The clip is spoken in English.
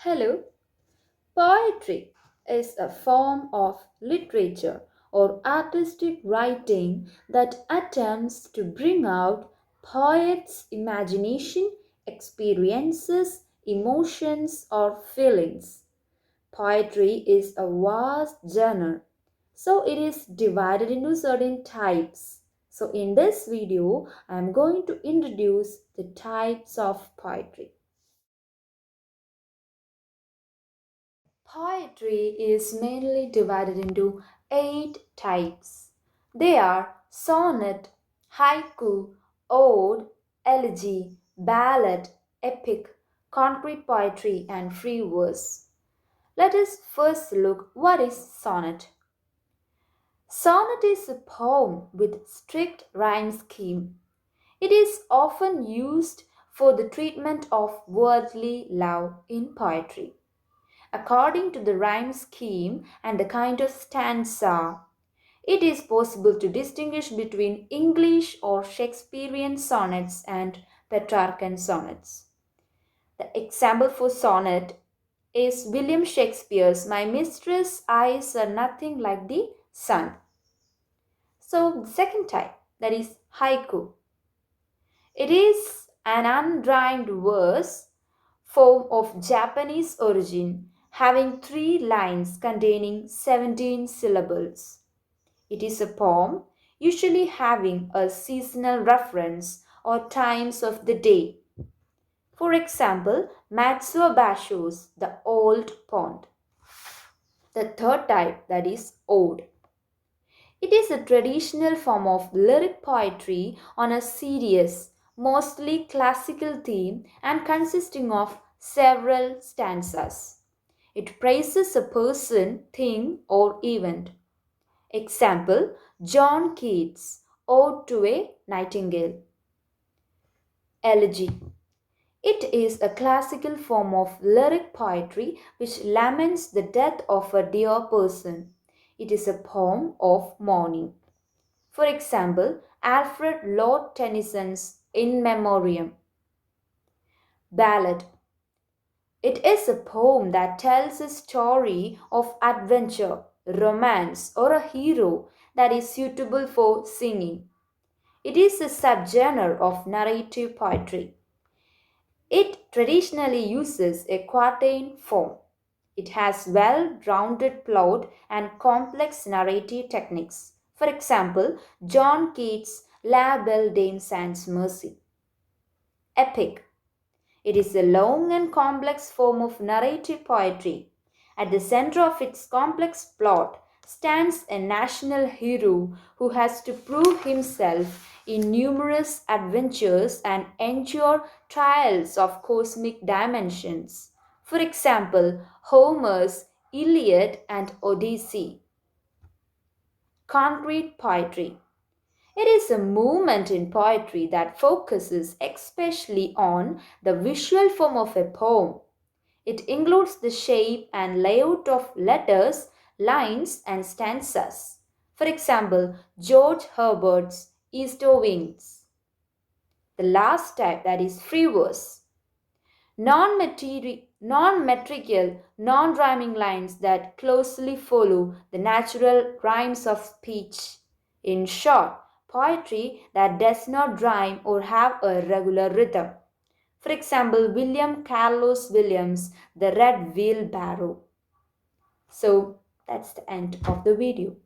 Hello. Poetry is a form of literature or artistic writing that attempts to bring out poets' imagination, experiences, emotions, or feelings. Poetry is a vast genre, so it is divided into certain types. So, in this video, I am going to introduce the types of poetry. Poetry is mainly divided into eight types. They are sonnet, haiku, ode, elegy, ballad, epic, concrete poetry, and free verse. Let us first look what is sonnet. Sonnet is a poem with strict rhyme scheme. It is often used for the treatment of worldly love in poetry according to the rhyme scheme and the kind of stanza. It is possible to distinguish between English or Shakespearean sonnets and Petrarchan sonnets. The example for sonnet is William Shakespeare's My Mistress' Eyes Are Nothing Like the Sun. So, the second type, that is haiku. It is an unrhymed verse form of Japanese origin having three lines containing 17 syllables. It is a poem usually having a seasonal reference or times of the day. For example, Matsuo Basho's The Old Pond. The third type, that is ode. It is a traditional form of lyric poetry on a serious, mostly classical theme and consisting of several stanzas. It praises a person, thing, or event. Example John Keats, Ode to a Nightingale. Elegy. It is a classical form of lyric poetry which laments the death of a dear person. It is a poem of mourning. For example, Alfred Lord Tennyson's In Memoriam. Ballad. It is a poem that tells a story of adventure, romance, or a hero that is suitable for singing. It is a subgenre of narrative poetry. It traditionally uses a quatrain form. It has well-rounded plot and complex narrative techniques. For example, John Keats' La Belle Dame Sans Mercy. Epic. It is a long and complex form of narrative poetry. At the center of its complex plot stands a national hero who has to prove himself in numerous adventures and endure trials of cosmic dimensions. For example, Homer's Iliad and Odyssey. Concrete poetry. It is a movement in poetry that focuses especially on the visual form of a poem. It includes the shape and layout of letters, lines, and stanzas. For example, George Herbert's East of Wings. The last type, that is free verse. Non-metrical, non-rhyming lines that closely follow the natural rhymes of speech. In short, poetry that does not rhyme or have a regular rhythm. For example, William Carlos Williams, The Red Wheelbarrow. So that's the end of the video.